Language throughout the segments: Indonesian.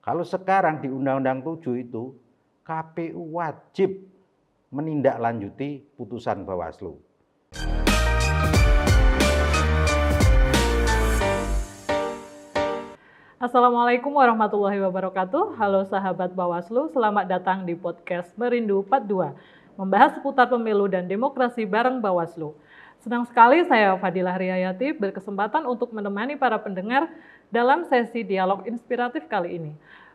Kalau sekarang di Undang-Undang 7 itu KPU wajib menindaklanjuti putusan Bawaslu. Assalamualaikum warahmatullahi wabarakatuh. Halo sahabat Bawaslu, selamat datang di podcast Merindu Part 2, membahas seputar pemilu dan demokrasi bareng Bawaslu. Senang sekali saya Fadilah Riyayati berkesempatan untuk menemani para pendengar dalam sesi dialog inspiratif kali ini.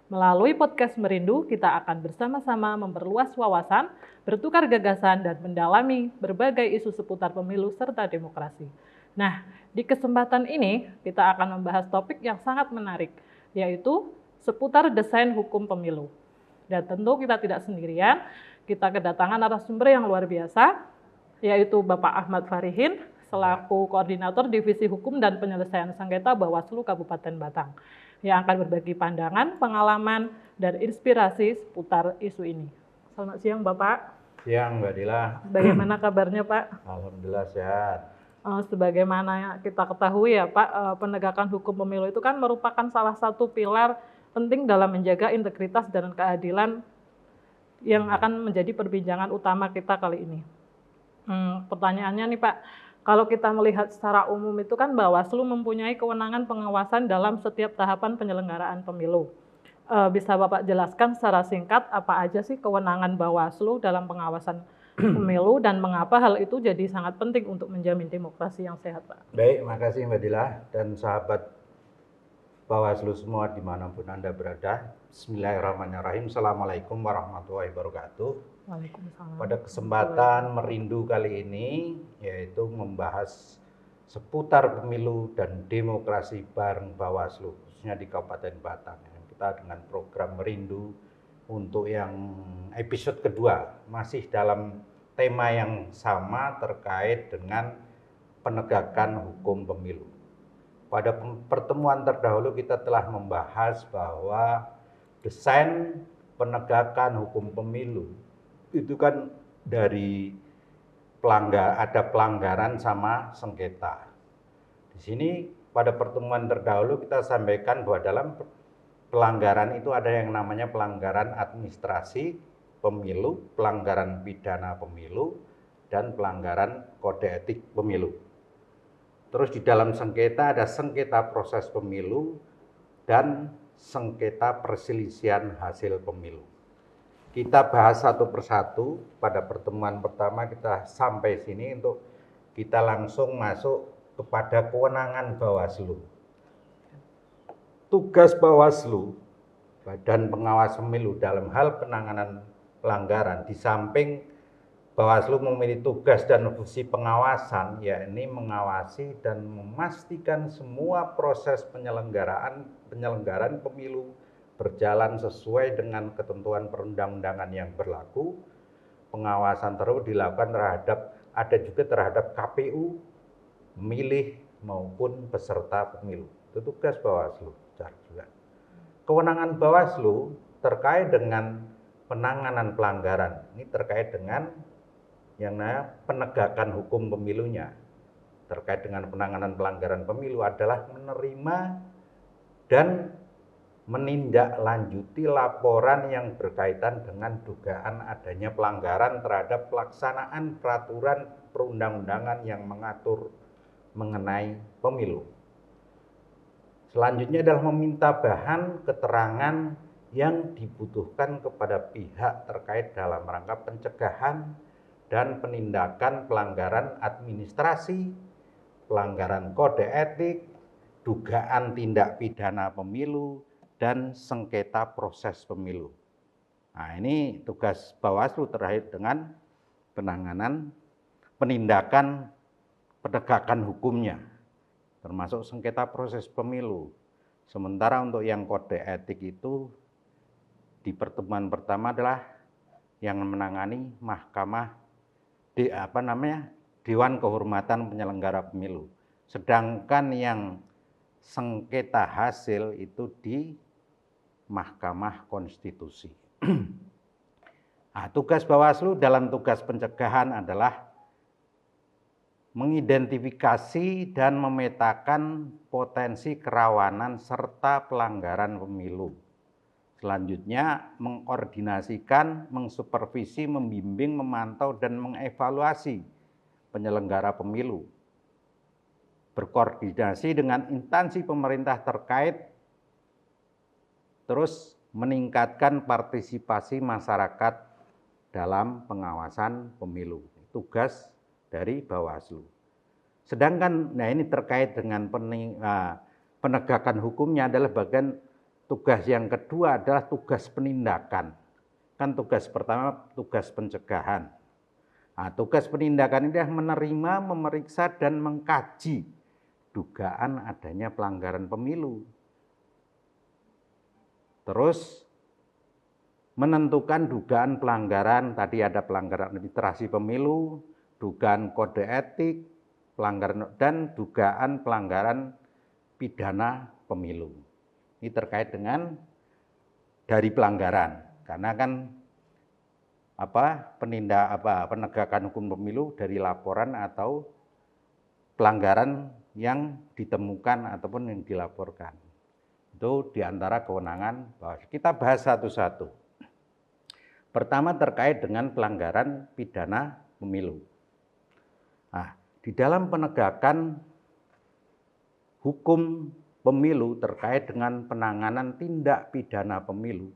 Melalui podcast Merindu, kita akan bersama-sama memperluas wawasan, bertukar gagasan, dan mendalami berbagai isu seputar pemilu serta demokrasi. Nah, di kesempatan ini kita akan membahas topik yang sangat menarik, yaitu seputar desain hukum pemilu. Dan tentu kita tidak sendirian, kita kedatangan narasumber yang luar biasa, yaitu Bapak Ahmad Farihin, selaku Koordinator Divisi Hukum dan Penyelesaian Sengketa Bawaslu Kabupaten Batang, yang akan berbagi pandangan, pengalaman, dan inspirasi seputar isu ini. Selamat siang Bapak. Siang Mbak Dila. Bagaimana kabarnya Pak? Alhamdulillah sehat. Sebagaimana kita ketahui ya Pak, penegakan hukum pemilu itu kan merupakan salah satu pilar penting dalam menjaga integritas dan keadilan yang akan menjadi perbincangan utama kita kali ini. Pertanyaannya nih Pak, kalau kita melihat secara umum itu kan Bawaslu mempunyai kewenangan pengawasan dalam setiap tahapan penyelenggaraan pemilu. Bisa Bapak jelaskan secara singkat apa aja sih kewenangan Bawaslu dalam pengawasan pemilu dan mengapa hal itu jadi sangat penting untuk menjamin demokrasi yang sehat, Pak? Baik, makasih Mbak Dila dan sahabat Bawaslu semua dimanapun Anda berada. Bismillahirrahmanirrahim. Assalamualaikum warahmatullahi wabarakatuh. Waalaikumsalam. Pada kesempatan Merindu kali ini, yaitu membahas seputar pemilu dan demokrasi bareng Bawaslu, khususnya di Kabupaten Batang. Kita dengan program Merindu untuk yang episode kedua, masih dalam tema yang sama terkait dengan penegakan hukum pemilu. Pada pertemuan terdahulu kita telah membahas bahwa desain penegakan hukum pemilu itu kan dari ada pelanggaran sama sengketa. Di sini pada pertemuan terdahulu kita sampaikan bahwa dalam pelanggaran itu ada yang namanya pelanggaran administrasi pemilu, pelanggaran pidana pemilu, dan pelanggaran kode etik pemilu. Terus di dalam sengketa ada sengketa proses pemilu dan sengketa perselisihan hasil pemilu. Kita bahas satu persatu. Pada pertemuan pertama kita sampai sini untuk kita langsung masuk kepada kewenangan Bawaslu. Tugas Bawaslu, Badan Pengawas Pemilu dalam hal penanganan pelanggaran, di samping Bawaslu memiliki tugas dan fungsi pengawasan, yakni mengawasi dan memastikan semua proses penyelenggaraan pemilu berjalan sesuai dengan ketentuan perundang-undangan yang berlaku. Pengawasan terus dilakukan terhadap KPU, pemilih maupun peserta pemilu. Itu tugas Bawaslu. Kewenangan Bawaslu terkait dengan penanganan pelanggaran. Ini terkait dengan yang namanya penegakan hukum pemilunya. Terkait dengan penanganan pelanggaran pemilu adalah menerima dan menindaklanjuti laporan yang berkaitan dengan dugaan adanya pelanggaran terhadap pelaksanaan peraturan perundang-undangan yang mengatur mengenai pemilu. Selanjutnya adalah meminta bahan keterangan yang dibutuhkan kepada pihak terkait dalam rangka pencegahan dan penindakan pelanggaran administrasi, pelanggaran kode etik, dugaan tindak pidana pemilu, dan sengketa proses pemilu. Nah, ini tugas Bawaslu terkait dengan penanganan, penindakan, penegakan hukumnya, termasuk sengketa proses pemilu. Sementara untuk yang kode etik itu di pertemuan pertama adalah yang menangani Dewan Kehormatan Penyelenggara Pemilu. Sedangkan yang sengketa hasil itu di Mahkamah Konstitusi. Nah, tugas Bawaslu dalam tugas pencegahan adalah mengidentifikasi dan memetakan potensi kerawanan serta pelanggaran pemilu Selanjutnya mengkoordinasikan, mensupervisi, membimbing, memantau, dan mengevaluasi penyelenggara pemilu. Berkoordinasi dengan instansi pemerintah terkait, terus meningkatkan partisipasi masyarakat dalam pengawasan pemilu. Tugas dari Bawaslu. Sedangkan, ini terkait dengan penegakan hukumnya adalah bagian tugas yang kedua adalah tugas penindakan. Kan tugas pertama tugas pencegahan. Nah, tugas penindakan ini adalah menerima, memeriksa, dan mengkaji dugaan adanya pelanggaran pemilu. Terus menentukan dugaan pelanggaran, tadi ada pelanggaran administrasi pemilu, dugaan kode etik, pelanggaran dan dugaan pelanggaran pidana pemilu. Ini terkait dengan dari pelanggaran, karena kan penegakan hukum pemilu dari laporan atau pelanggaran yang ditemukan ataupun yang dilaporkan. Itu diantara kewenangan Bawaslu. Kita bahas satu-satu. Pertama terkait dengan pelanggaran pidana pemilu. Nah, di dalam penegakan hukum pemilu terkait dengan penanganan tindak pidana pemilu,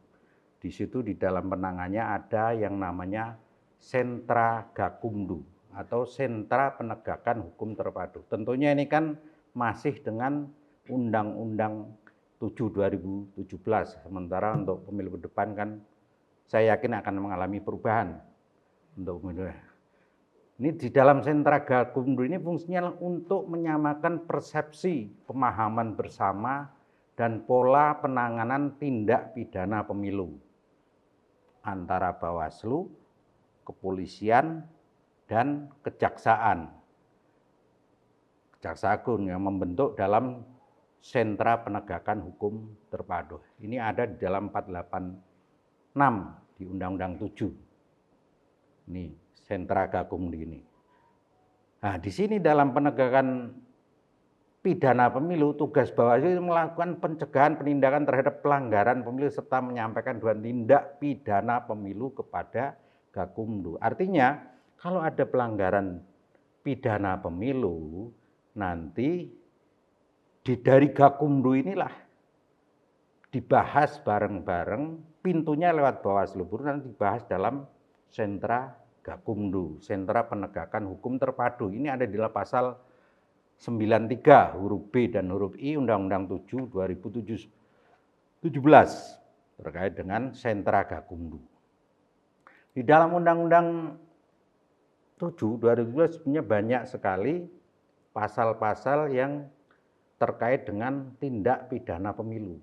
di situ di dalam penanganannya ada yang namanya sentra gakumdu atau sentra penegakan hukum terpadu. Tentunya ini kan masih dengan Undang-Undang 7 2017, sementara untuk pemilu ke depan kan saya yakin akan mengalami perubahan untuk pemilu. Ini di dalam sentra gakumdu ini fungsinya untuk menyamakan persepsi, pemahaman bersama, dan pola penanganan tindak pidana pemilu antara Bawaslu, kepolisian, dan kejaksaan. Kejaksaan Agung yang membentuk dalam sentra penegakan hukum terpadu. Ini ada di dalam 486 di Undang-Undang 7. Ini sentra gakumdu ini. Nah, di sini dalam penegakan pidana pemilu, tugas Bawaslu melakukan pencegahan penindakan terhadap pelanggaran pemilu serta menyampaikan dugaan tindak pidana pemilu kepada gakumdu. Artinya, kalau ada pelanggaran pidana pemilu, nanti dari gakumdu inilah dibahas bareng-bareng, pintunya lewat Bawaslu, nanti dibahas dalam sentra gakumdu, sentra penegakan hukum terpadu. Ini ada di dalam pasal 93 huruf B dan huruf I Undang-Undang 7 2017 terkait dengan sentra gakumdu. Di dalam Undang-Undang 7 2017 sebenarnya banyak sekali pasal-pasal yang terkait dengan tindak pidana pemilu.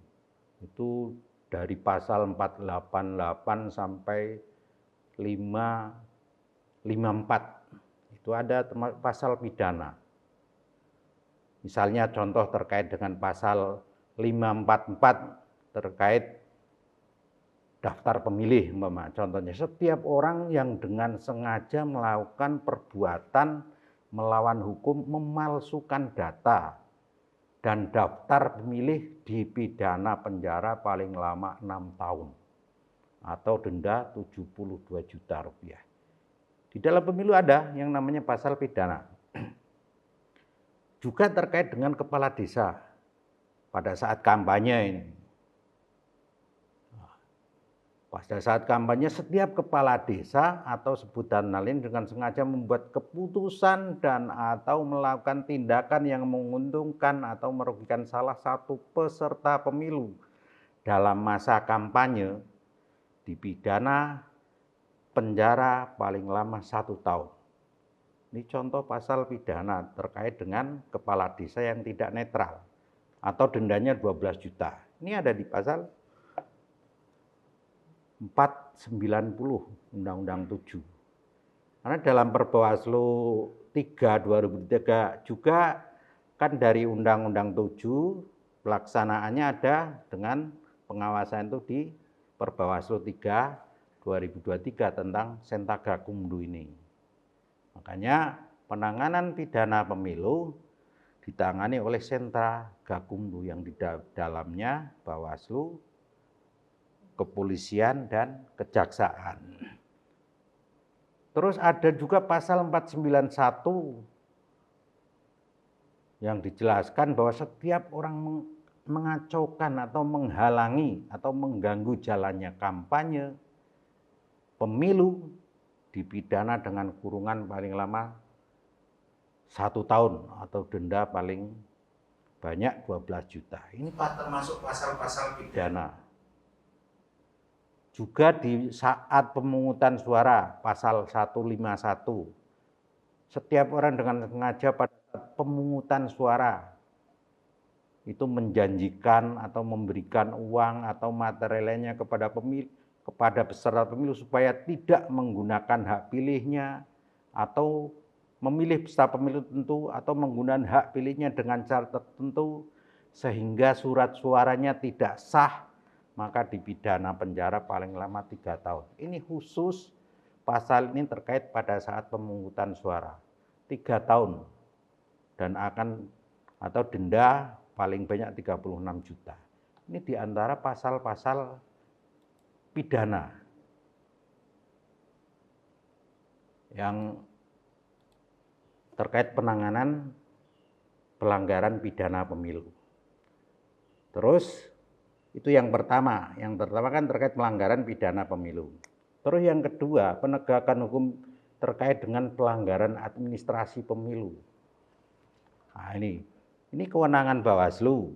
Itu dari pasal 488 sampai 554. Itu ada pasal pidana. Misalnya contoh terkait dengan pasal 544 terkait daftar pemilih. Contohnya, setiap orang yang dengan sengaja melakukan perbuatan melawan hukum memalsukan data dan daftar pemilih dipidana penjara paling lama 6 tahun atau denda 72 juta rupiah. Di dalam pemilu ada yang namanya pasal pidana. Juga terkait dengan kepala desa pada saat kampanye ini. Pada saat kampanye setiap kepala desa atau sebutan lain dengan sengaja membuat keputusan dan atau melakukan tindakan yang menguntungkan atau merugikan salah satu peserta pemilu dalam masa kampanye dipidana penjara paling lama 1 tahun. Ini contoh pasal pidana terkait dengan kepala desa yang tidak netral atau dendanya 12 juta. Ini ada di pasal 490 Undang-Undang 7. Karena dalam Perbawaslu 3 2003 juga kan dari Undang-Undang 7 pelaksanaannya ada dengan pengawasan itu di Perbawaslu 3 2023 tentang sentra gakumdu ini. Makanya penanganan pidana pemilu ditangani oleh sentra gakumdu yang di dalamnya Bawaslu, kepolisian, dan kejaksaan. Terus ada juga pasal 491 yang dijelaskan bahwa setiap orang mengacaukan atau menghalangi atau mengganggu jalannya kampanye pemilu dipidana dengan kurungan paling lama 1 tahun atau denda paling banyak 12 juta. Ini termasuk pasal-pasal pidana. Juga di saat pemungutan suara, pasal 151. Setiap orang dengan sengaja pada saat pemungutan suara itu menjanjikan atau memberikan uang atau materi lainnya kepada peserta pemilu supaya tidak menggunakan hak pilihnya atau memilih peserta pemilu tertentu atau menggunakan hak pilihnya dengan cara tertentu sehingga surat suaranya tidak sah, maka dipidana penjara paling lama 3 tahun. Ini khusus pasal ini terkait pada saat pemungutan suara. 3 tahun dan akan atau denda paling banyak 36 juta. Ini diantara pasal-pasal pidana yang terkait penanganan pelanggaran pidana pemilu. Terus itu yang pertama kan terkait pelanggaran pidana pemilu. Terus yang kedua, penegakan hukum terkait dengan pelanggaran administrasi pemilu. Nah, ini kewenangan Bawaslu.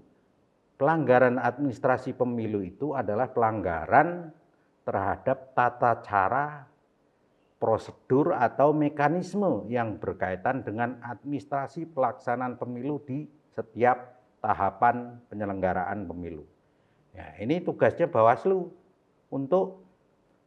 Pelanggaran administrasi pemilu itu adalah pelanggaran terhadap tata cara, prosedur atau mekanisme yang berkaitan dengan administrasi pelaksanaan pemilu di setiap tahapan penyelenggaraan pemilu. Ya, ini tugasnya Bawaslu untuk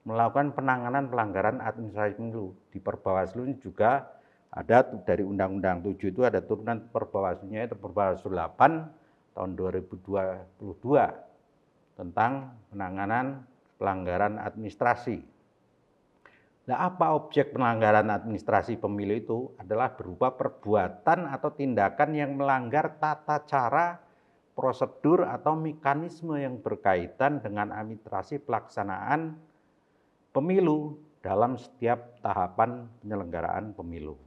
melakukan penanganan pelanggaran administrasi pemilu. Di Perbawaslu ini juga ada dari Undang-Undang 7 itu ada turunan Perbawaslunya, itu Perbawaslu 8 tahun 2022 tentang penanganan pelanggaran administrasi. Nah, apa objek pelanggaran administrasi pemilu itu? Adalah berupa perbuatan atau tindakan yang melanggar tata cara, prosedur atau mekanisme yang berkaitan dengan administrasi pelaksanaan pemilu dalam setiap tahapan penyelenggaraan pemilu.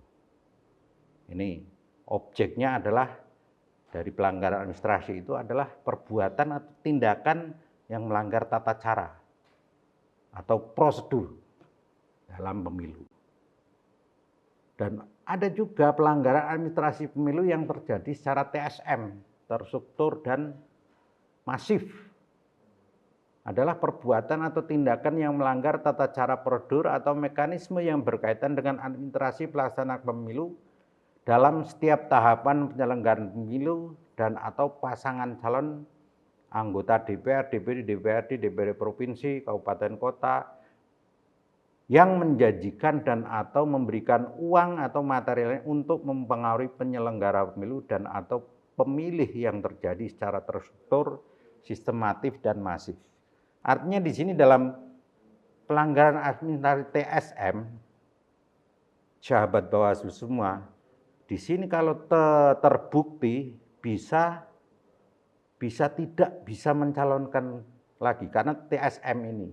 Ini objeknya adalah dari pelanggaran administrasi itu adalah perbuatan atau tindakan yang melanggar tata cara atau prosedur dalam pemilu. Dan ada juga pelanggaran administrasi pemilu yang terjadi secara TSM, terstruktur dan masif. Adalah perbuatan atau tindakan yang melanggar tata cara prosedur atau mekanisme yang berkaitan dengan administrasi pelaksanaan pemilu dalam setiap tahapan penyelenggaraan pemilu dan atau pasangan calon anggota DPR, DPD, DPRD, DPRD provinsi, kabupaten kota yang menjanjikan dan atau memberikan uang atau materi lain untuk mempengaruhi penyelenggara pemilu dan atau pemilih yang terjadi secara terstruktur, sistematif dan masif. Artinya di sini dalam pelanggaran administrasi TSM, sahabat Bawaslu semua, di sini kalau terbukti bisa tidak bisa mencalonkan lagi karena TSM ini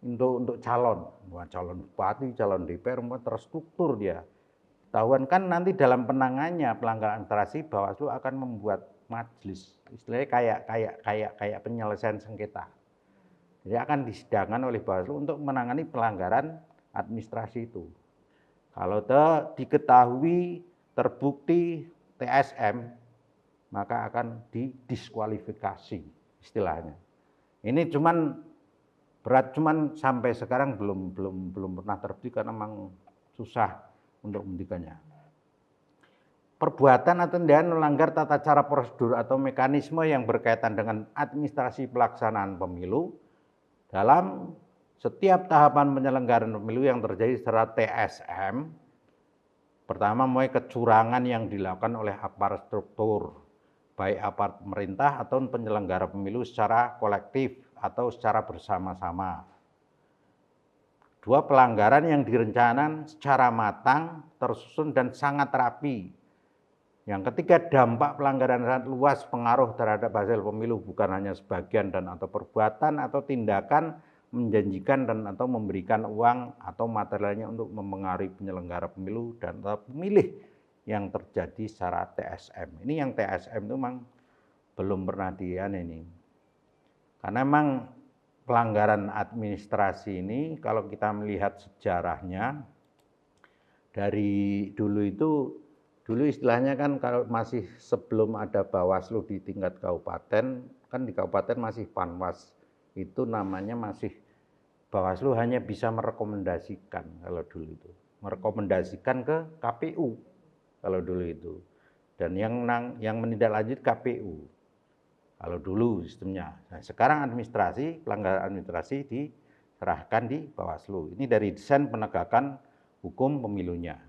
untuk calon bupati, calon DPR, terstruktur dia. Tahuan kan nanti dalam penangannya pelanggaran administrasi Bawaslu akan membuat majelis, istilahnya kayak penyelesaian sengketa. Jadi akan disidangkan oleh Bawaslu untuk menangani pelanggaran administrasi itu. Kalau diketahui terbukti TSM, maka akan didiskualifikasi istilahnya. Ini cuman sampai sekarang belum pernah terbukti karena memang susah untuk membuktikannya. Perbuatan atau tindakan melanggar tata cara prosedur atau mekanisme yang berkaitan dengan administrasi pelaksanaan pemilu dalam setiap tahapan penyelenggaraan pemilu yang terjadi secara TSM. Pertama, mulai kecurangan yang dilakukan oleh aparat struktur, baik aparat pemerintah atau penyelenggara pemilu secara kolektif atau secara bersama-sama. Dua, pelanggaran yang direncanakan secara matang, tersusun dan sangat rapi Yang ketiga, dampak pelanggaran sangat luas pengaruh terhadap hasil pemilu, bukan hanya sebagian dan atau perbuatan atau tindakan menjanjikan dan atau memberikan uang atau materialnya untuk mempengaruhi penyelenggara pemilu dan atau pemilih yang terjadi secara TSM. Ini yang TSM itu memang belum pernah ini. Karena memang pelanggaran administrasi ini kalau kita melihat sejarahnya dari dulu itu, dulu istilahnya kan kalau masih sebelum ada Bawaslu di tingkat kabupaten, kan di kabupaten masih Panwas, itu namanya masih Bawaslu hanya bisa merekomendasikan kalau dulu itu. Merekomendasikan ke KPU kalau dulu itu. Dan yang menindaklanjut KPU. Kalau dulu sistemnya. Nah, sekarang administrasi, pelanggaran administrasi diserahkan di Bawaslu. Ini dari desain penegakan hukum pemilunya.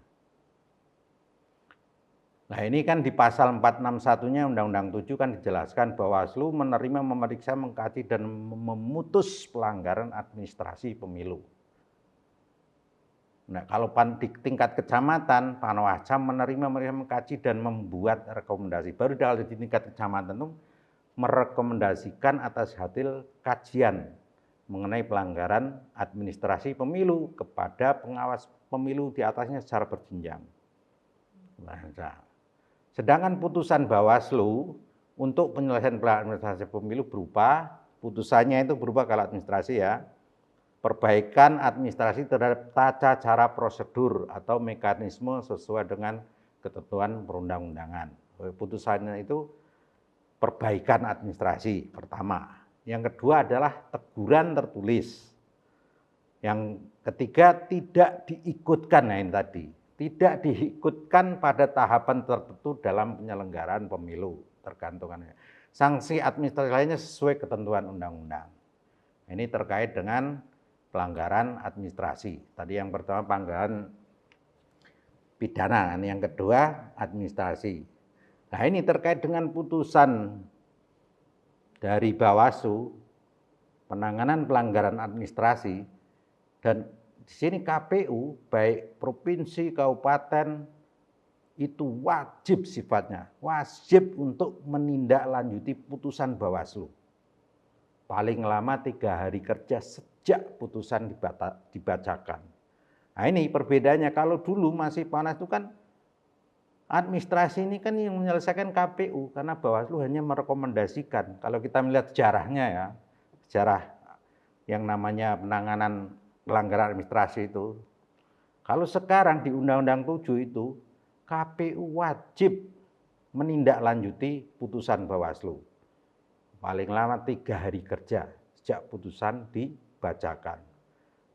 Nah, ini kan di pasal 461-nya Undang-Undang 7 kan dijelaskan Bawaslu menerima, memeriksa, mengkaji dan memutus pelanggaran administrasi pemilu. Nah, kalau di tingkat kecamatan, Panwascam menerima, mengkaji dan membuat rekomendasi. Baru kalau di tingkat kecamatan itu merekomendasikan atas hasil kajian mengenai pelanggaran administrasi pemilu kepada pengawas pemilu di atasnya secara berjenjang. Nah, sedangkan putusan Bawaslu untuk penyelesaian pelanggaran administrasi pemilu berupa, putusannya itu berupa kalau administrasi ya, perbaikan administrasi terhadap tata cara prosedur atau mekanisme sesuai dengan ketentuan perundang-undangan. Putusannya itu perbaikan administrasi pertama. Yang kedua adalah teguran tertulis. Yang ketiga tidak diikutkan, nah ini tadi, tidak diikutkan pada tahapan tertentu dalam penyelenggaraan pemilu, tergantungannya. Sanksi administrasi lainnya sesuai ketentuan undang-undang. Ini terkait dengan pelanggaran administrasi. Tadi yang pertama pelanggaran pidana, yang kedua administrasi. Nah, ini terkait dengan putusan dari Bawaslu penanganan pelanggaran administrasi, dan di sini KPU baik provinsi, kabupaten itu wajib sifatnya, wajib untuk menindaklanjuti putusan Bawaslu. Paling lama 3 hari kerja sejak putusan dibacakan. Nah, ini perbedaannya. Kalau dulu masih panas itu kan administrasi ini kan yang menyelesaikan KPU, karena Bawaslu hanya merekomendasikan. Kalau kita melihat sejarahnya ya, sejarah yang namanya penanganan pelanggaran administrasi itu, kalau sekarang di Undang-Undang 7 itu, KPU wajib menindaklanjuti putusan Bawaslu. Paling lama 3 hari kerja sejak putusan dibacakan.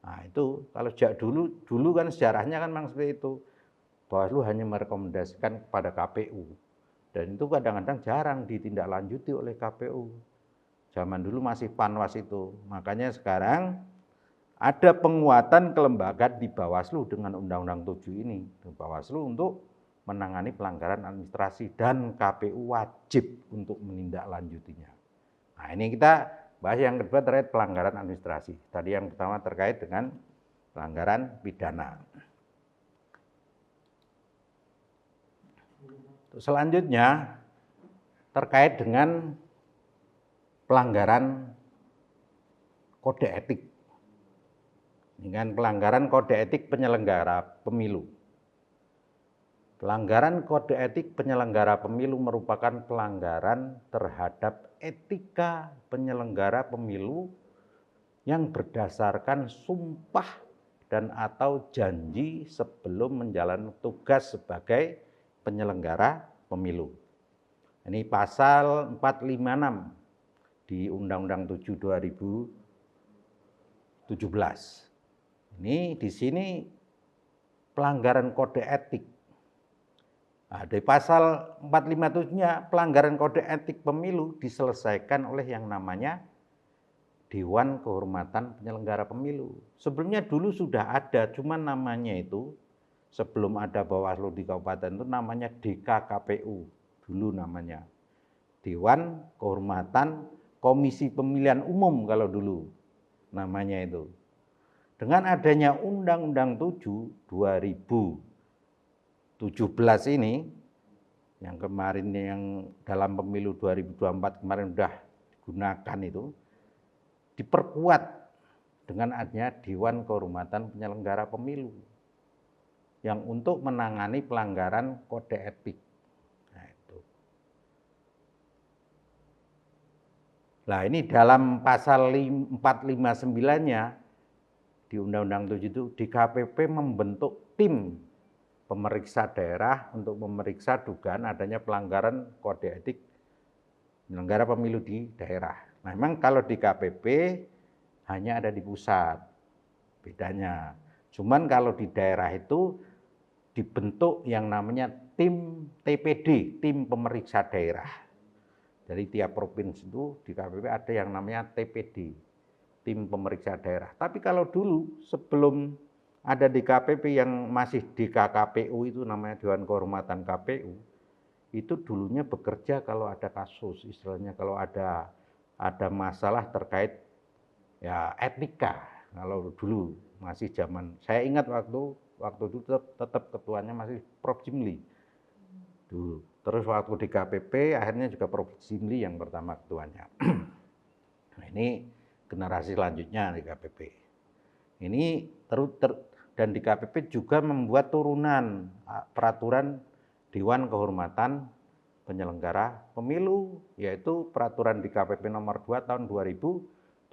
Nah itu kalau sejak dulu kan sejarahnya kan memang seperti itu. Bawaslu hanya merekomendasikan kepada KPU. Dan itu kadang-kadang jarang ditindaklanjuti oleh KPU. Zaman dulu masih Panwas itu. Makanya sekarang ada penguatan kelembagaan di Bawaslu dengan Undang-Undang 7 ini. Bawaslu untuk menangani pelanggaran administrasi dan KPU wajib untuk menindaklanjutinya. Nah ini kita bahas yang kedua terkait pelanggaran administrasi. Tadi yang pertama terkait dengan pelanggaran pidana. Selanjutnya terkait dengan pelanggaran kode etik. Dengan pelanggaran kode etik penyelenggara pemilu. Pelanggaran kode etik penyelenggara pemilu merupakan pelanggaran terhadap etika penyelenggara pemilu yang berdasarkan sumpah dan atau janji sebelum menjalani tugas sebagai penyelenggara pemilu. Ini pasal 456 di Undang-Undang 7 2017. Ini di sini pelanggaran kode etik. Nah, di pasal 457-nya pelanggaran kode etik pemilu diselesaikan oleh yang namanya Dewan Kehormatan Penyelenggara Pemilu. Sebelumnya dulu sudah ada, cuman namanya itu sebelum ada Bawaslu di kabupaten itu namanya DKKPU, dulu namanya. Dewan Kehormatan Komisi Pemilihan Umum kalau dulu namanya itu. Dengan adanya Undang-Undang 7 2017 ini, yang kemarin yang dalam pemilu 2024 kemarin sudah digunakan itu diperkuat dengan adanya Dewan Kehormatan Penyelenggara Pemilu yang untuk menangani pelanggaran kode etik. Nah, itu. Nah, ini dalam pasal 459-nya di Undang-Undang 7 itu DKPP membentuk tim pemeriksa daerah untuk memeriksa dugaan adanya pelanggaran kode etik penyelenggara pemilu di daerah. Nah, memang kalau di KPP hanya ada di pusat, bedanya. Cuman kalau di daerah itu dibentuk yang namanya tim TPD, tim pemeriksa daerah. Dari tiap provinsi itu di KPP ada yang namanya TPD, tim pemeriksa daerah. Tapi kalau dulu sebelum ada di KPP yang masih di KKPU itu namanya Dewan Kehormatan KPU, itu dulunya bekerja kalau ada kasus, istilahnya kalau ada masalah terkait ya etika. Kalau dulu masih zaman, saya ingat waktu itu tetap ketuanya masih Prof. Jimli dulu. Terus waktu di KPP akhirnya juga Prof. Jimli yang pertama ketuanya. Nah, ini generasi selanjutnya di KPP. Ini dan di KPP juga membuat turunan peraturan Dewan Kehormatan Penyelenggara Pemilu, yaitu peraturan di KPP nomor 2 tahun 2017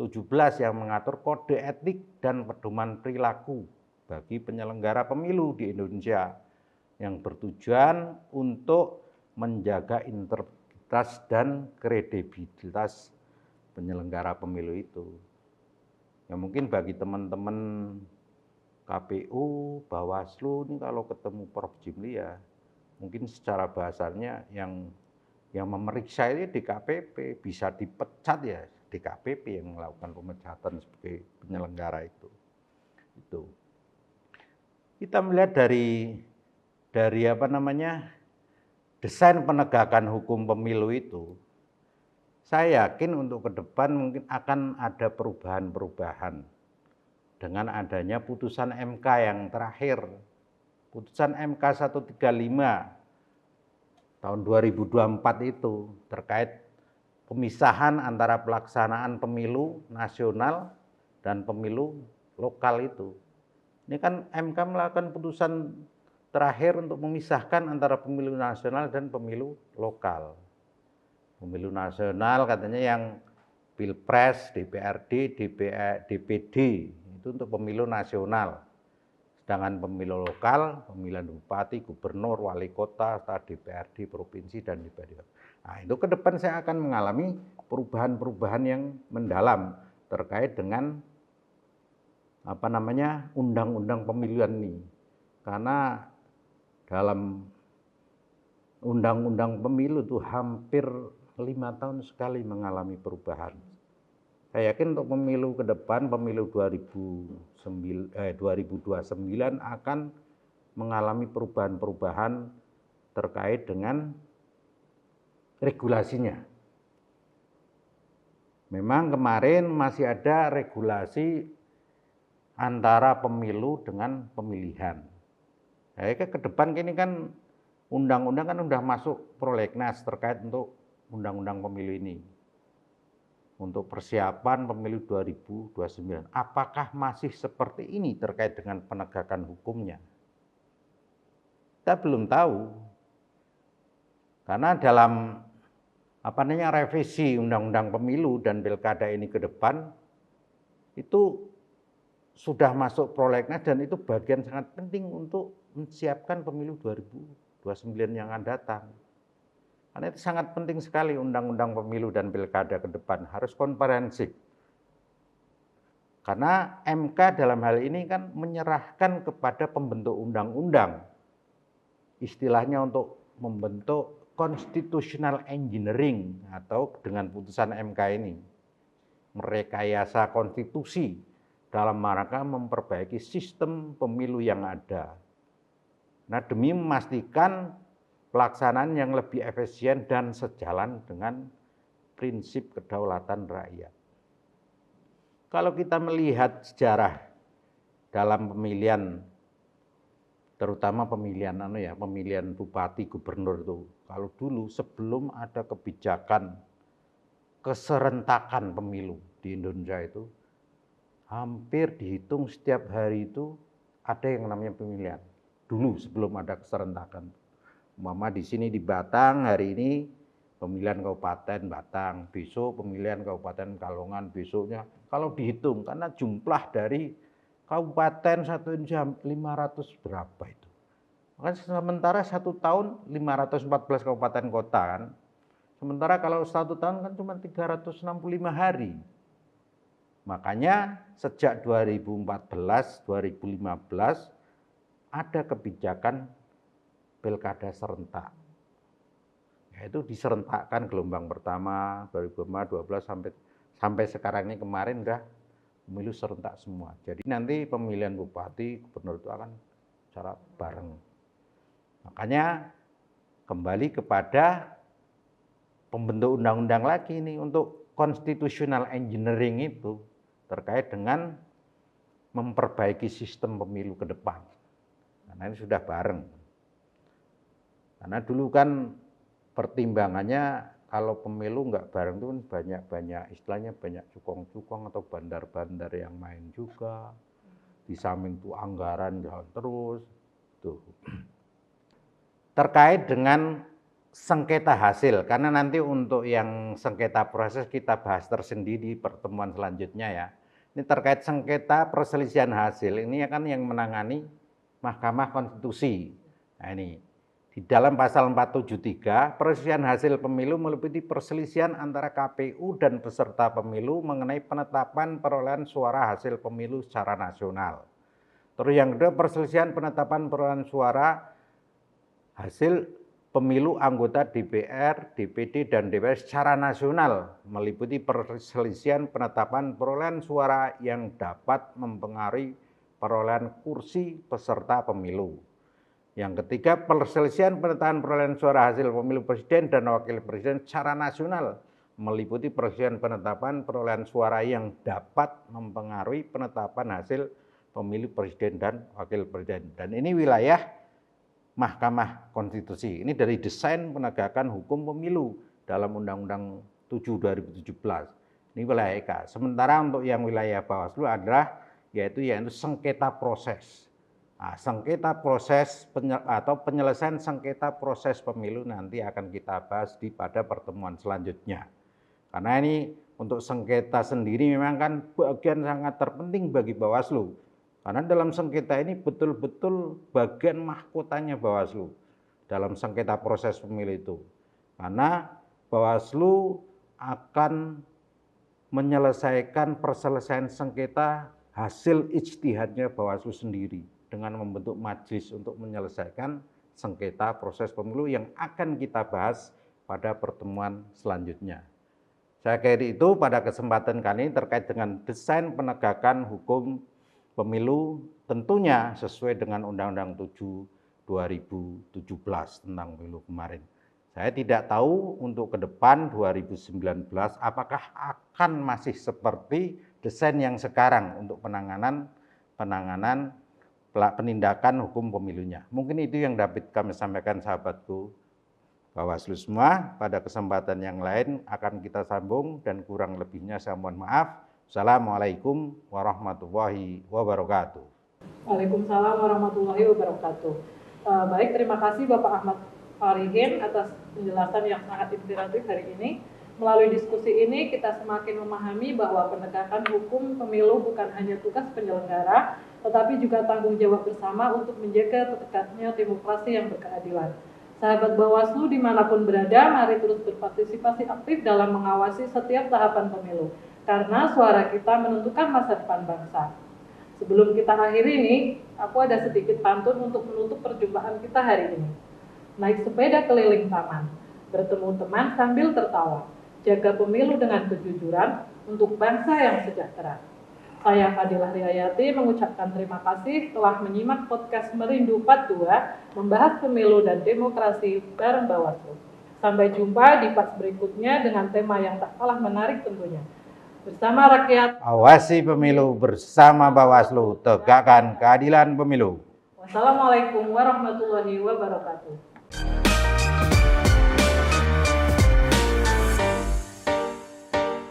yang mengatur kode etik dan pedoman perilaku bagi penyelenggara pemilu di Indonesia yang bertujuan untuk menjaga integritas dan kredibilitas penyelenggara pemilu itu. Ya mungkin bagi teman-teman KPU, Bawaslu ini kalau ketemu Prof. Jimli ya mungkin secara bahasanya yang memeriksa ini di KPP, bisa dipecat ya di KPP yang melakukan pemecatan sebagai penyelenggara itu. Kita melihat dari desain penegakan hukum pemilu itu, saya yakin untuk ke depan mungkin akan ada perubahan-perubahan dengan adanya putusan MK yang terakhir, putusan MK 135 tahun 2024 itu terkait pemisahan antara pelaksanaan pemilu nasional dan pemilu lokal itu. Ini kan MK melakukan putusan terakhir untuk memisahkan antara pemilu nasional dan pemilu lokal. Pemilu nasional katanya yang Pilpres, DPRD, DPD itu untuk pemilu nasional. Sedangkan pemilu lokal, pemilihan bupati, gubernur, wali kota, DPRD, provinsi dan DPRD. Nah, itu ke depan saya akan mengalami perubahan-perubahan yang mendalam terkait dengan undang-undang pemilihan ini. Karena dalam undang-undang pemilu itu hampir 5 tahun sekali mengalami perubahan. Saya yakin untuk pemilu ke depan, pemilu 2029 akan mengalami perubahan-perubahan terkait dengan regulasinya. Memang kemarin masih ada regulasi antara pemilu dengan pemilihan. Ke depan ini kan undang-undang kan udah masuk prolegnas terkait untuk undang-undang pemilu ini. Untuk persiapan pemilu 2029. Apakah masih seperti ini terkait dengan penegakan hukumnya? Kita belum tahu. Karena dalam revisi undang-undang pemilu dan pilkada ini ke depan itu sudah masuk prolegnas dan itu bagian sangat penting untuk menyiapkan pemilu 2029 yang akan datang. Karena itu sangat penting sekali undang-undang pemilu dan pilkada ke depan harus komprehensif. Karena MK dalam hal ini kan menyerahkan kepada pembentuk undang-undang. Istilahnya untuk membentuk constitutional engineering atau dengan putusan MK ini. Merekayasa konstitusi dalam rangka memperbaiki sistem pemilu yang ada. Nah, demi memastikan pelaksanaan yang lebih efisien dan sejalan dengan prinsip kedaulatan rakyat. Kalau kita melihat sejarah dalam pemilihan terutama pemilihan bupati, gubernur itu. Kalau dulu sebelum ada kebijakan keserentakan pemilu di Indonesia itu, hampir dihitung setiap hari itu ada yang namanya pemilihan. Dulu sebelum ada keserentakan. Umpama di sini di Batang hari ini pemilihan Kabupaten Batang, besok pemilihan Kabupaten Kalongan, besoknya kalau dihitung karena jumlah dari kabupaten satu Indonesia 500 berapa itu. Maka sementara 1 tahun 514 kabupaten kota kan. Sementara kalau 1 tahun kan cuma 365 hari. Makanya sejak 2014, 2015 ada kebijakan pilkada serentak. Yaitu diserentakkan gelombang pertama 2012 sampai sekarang ini kemarin udah pemilu serentak semua. Jadi nanti pemilihan bupati, gubernur itu akan secara bareng. Makanya kembali kepada pembentuk undang-undang lagi ini untuk constitutional engineering itu terkait dengan memperbaiki sistem pemilu ke depan. Karena ini sudah bareng. Karena dulu kan pertimbangannya kalau pemilu nggak bareng itu banyak istilahnya banyak cukong-cukong atau bandar-bandar yang main juga. Di samping itu anggaran jalan terus. Tuh. Terkait dengan sengketa hasil, karena nanti untuk yang sengketa proses kita bahas tersendiri di pertemuan selanjutnya ya. Ini terkait sengketa perselisihan hasil, ini kan yang menangani Mahkamah Konstitusi. Nah ini. Di dalam pasal 473, perselisihan hasil pemilu meliputi perselisihan antara KPU dan peserta pemilu mengenai penetapan perolehan suara hasil pemilu secara nasional. Terus yang kedua, perselisihan penetapan perolehan suara hasil pemilu anggota DPR, DPD, dan DPR secara nasional meliputi perselisihan penetapan perolehan suara yang dapat mempengaruhi perolehan kursi peserta pemilu. Yang ketiga, perselisihan penetapan perolehan suara hasil pemilu presiden dan wakil presiden secara nasional meliputi perselisihan penetapan perolehan suara yang dapat mempengaruhi penetapan hasil pemilu presiden dan wakil presiden. Dan ini wilayah Mahkamah Konstitusi. Ini dari desain penegakan hukum pemilu dalam Undang-Undang 7 2017. Ini wilayah EK. Sementara untuk yang wilayah Bawaslu adalah yaitu sengketa proses. Nah, sengketa proses atau penyelesaian sengketa proses pemilu nanti akan kita bahas pada pertemuan selanjutnya. Karena ini untuk sengketa sendiri memang kan bagian sangat terpenting bagi Bawaslu. Karena dalam sengketa ini betul-betul bagian mahkotanya Bawaslu dalam sengketa proses pemilu itu. Karena Bawaslu akan menyelesaikan perselesaian sengketa hasil ijtihadnya Bawaslu sendiri dengan membentuk majelis untuk menyelesaikan sengketa proses pemilu yang akan kita bahas pada pertemuan selanjutnya. Saya kira itu pada kesempatan kali ini terkait dengan desain penegakan hukum pemilu tentunya sesuai dengan Undang-Undang 7 2017 tentang pemilu kemarin. Saya tidak tahu untuk ke depan 2019 apakah akan masih seperti desain yang sekarang untuk penanganan penindakan hukum pemilunya. Mungkin itu yang dapat kami sampaikan sahabatku Bawaslu semua. Pada kesempatan yang lain akan kita sambung dan kurang lebihnya saya mohon maaf. Assalamualaikum warahmatullahi wabarakatuh. Waalaikumsalam warahmatullahi wabarakatuh. Baik, terima kasih Bapak Ahmad Farihin atas penjelasan yang sangat inspiratif hari ini. Melalui diskusi ini kita semakin memahami bahwa penegakan hukum pemilu bukan hanya tugas penyelenggara, tetapi juga tanggung jawab bersama untuk menjaga tegaknya demokrasi yang berkeadilan. Sahabat Bawaslu dimanapun berada, mari terus berpartisipasi aktif dalam mengawasi setiap tahapan pemilu, karena suara kita menentukan masa depan bangsa. Sebelum kita akhiri ini, aku ada sedikit pantun untuk menutup perjumpaan kita hari ini. Naik sepeda keliling taman, bertemu teman sambil tertawa, jaga pemilu dengan kejujuran untuk bangsa yang sejahtera. Saya Fadilah Riyayati mengucapkan terima kasih telah menyimak podcast Merindu Part 2 membahas pemilu dan demokrasi bareng Bawaslu. Sampai jumpa di part berikutnya dengan tema yang tak kalah menarik tentunya. Bersama rakyat, awasi pemilu bersama Bawaslu, tegakkan keadilan pemilu. Wassalamualaikum warahmatullahi wabarakatuh.